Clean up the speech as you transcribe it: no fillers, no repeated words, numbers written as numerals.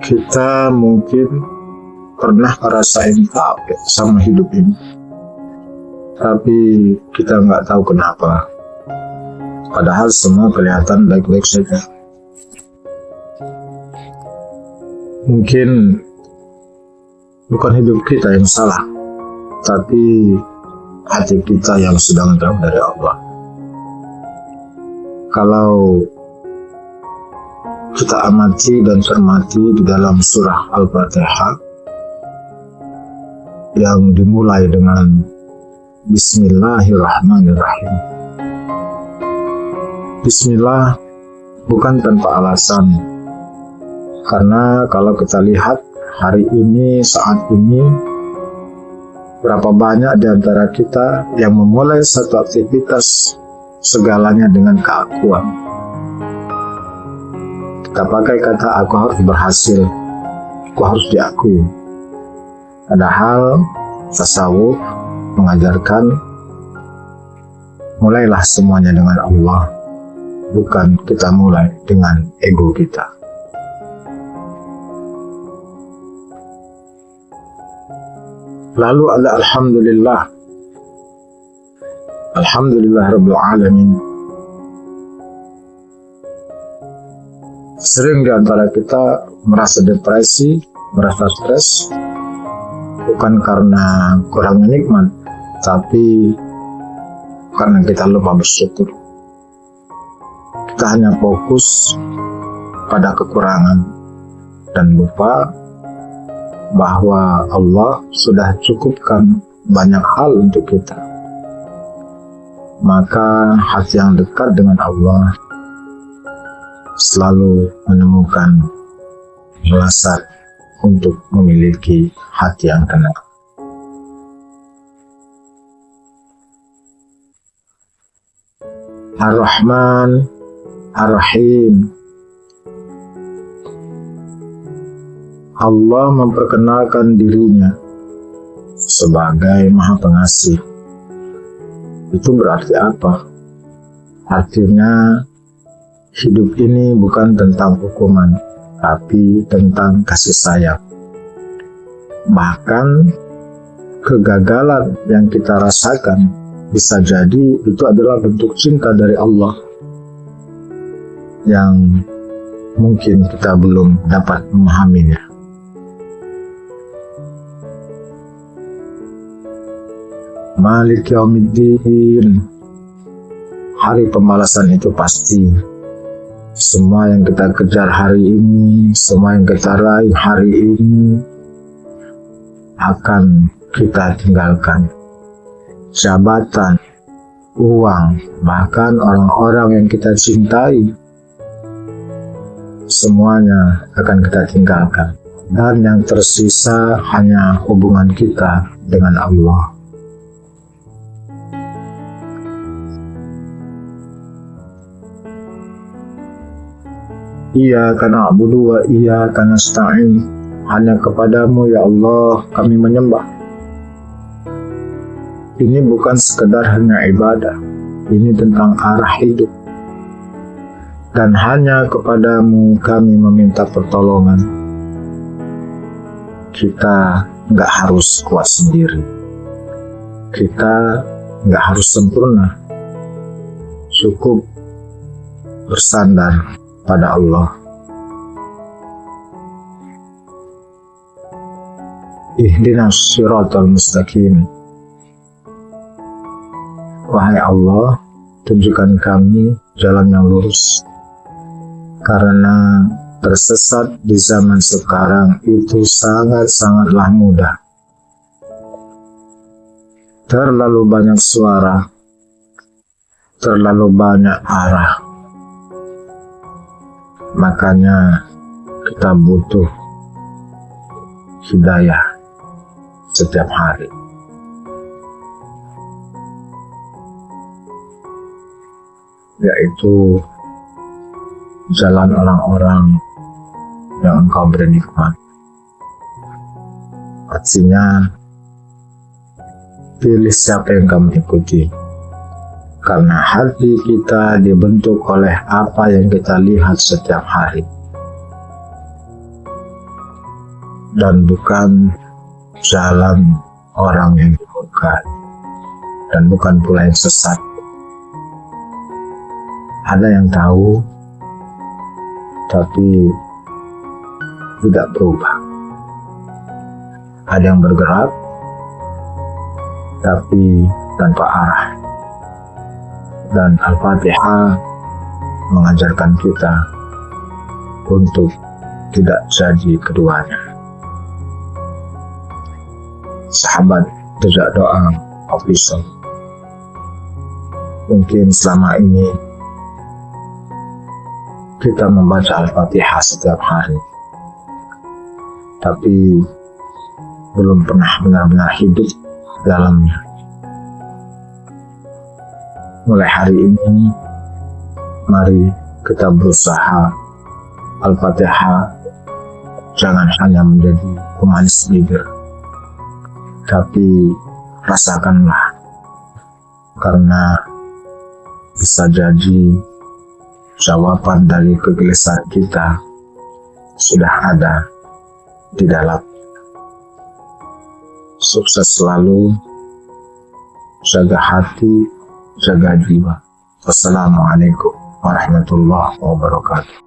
Kita mungkin pernah ngerasain capek sama hidup ini, tapi kita nggak tahu kenapa. Padahal semua kelihatan baik-baik saja. Mungkin bukan hidup kita yang salah, tapi hati kita yang sedang jauh dari Allah. Kalau kita amati dan cermati di dalam surah Al-Fatihah yang dimulai dengan Bismillahirrahmanirrahim. Bismillah bukan tanpa alasan, karena kalau kita lihat hari ini, saat ini, berapa banyak di antara kita yang memulai satu aktivitas segalanya dengan keakuan. Kita pakai kata aku harus berhasil, aku harus diakui. Padahal tasawuf mengajarkan mulailah semuanya dengan Allah, bukan kita mulai dengan ego kita. Lalu ada Alhamdulillah. Alhamdulillah Rabbil Alamin. Sering di antara kita merasa depresi, merasa stres, bukan karena kurangnya nikmat, tapi karena kita lupa bersyukur. Kita hanya fokus pada kekurangan dan lupa bahwa Allah sudah cukupkan banyak hal untuk kita. Maka hati yang dekat dengan Allah selalu menemukan alasan untuk memiliki hati yang tenang. Ar-Rahman Ar-Rahim. Allah memperkenalkan dirinya sebagai Maha Pengasih. Itu berarti apa? Artinya hidup ini bukan tentang hukuman, tapi tentang kasih sayang. Bahkan kegagalan yang kita rasakan bisa jadi itu adalah bentuk cinta dari Allah yang mungkin kita belum dapat memahaminya. Malik Yaumiddin, hari pembalasan itu pasti. Semua yang kita kejar hari ini, semua yang kita raih hari ini akan kita tinggalkan. Jabatan, uang, bahkan orang-orang yang kita cintai, semuanya akan kita tinggalkan. Dan yang tersisa hanya hubungan kita dengan Allah. Iyyaka na'budu wa iyyaka nasta'in. Hanya kepadamu ya Allah kami menyembah. Ini bukan sekedar hanya ibadah, ini tentang arah hidup. Dan hanya kepadamu kami meminta pertolongan. Kita nggak harus kuat sendiri. Kita nggak harus sempurna. Cukup bersandar pada Allah. Ihdinas siratal mustaqim. Wahai Allah, tunjukkan kami jalan yang lurus. Karena tersesat di zaman sekarang itu sangat-sangatlah mudah. Terlalu banyak suara, terlalu banyak arah. Makanya kita butuh hidayah setiap hari. Yaitu jalan orang-orang yang engkau beri nikmat. Artinya, pilih siapa yang kamu ikuti. Karena hati kita dibentuk oleh apa yang kita lihat setiap hari. dan bukan jalan orang yang murka, dan bukan pula yang sesat. Ada yang tahu tapi tidak berubah. Ada yang bergerak tapi tanpa arah. Dan Al-Fatihah mengajarkan kita untuk tidak jadi keduanya. Sahabat Jejak Doa Official, mungkin selama ini kita membaca Al-Fatihah setiap hari, tapi belum pernah benar-benar hidup dalamnya. Mulai hari ini, mari kita berusaha Al-Fatihah jangan hanya menjadi pemanis lidah, tapi rasakanlah, karena bisa jadi jawaban dari kegelisahan kita sudah ada di dalam. Sukses selalu, jaga hati, jaga jiwa. Wassalamualaikum warahmatullahi wabarakatuh.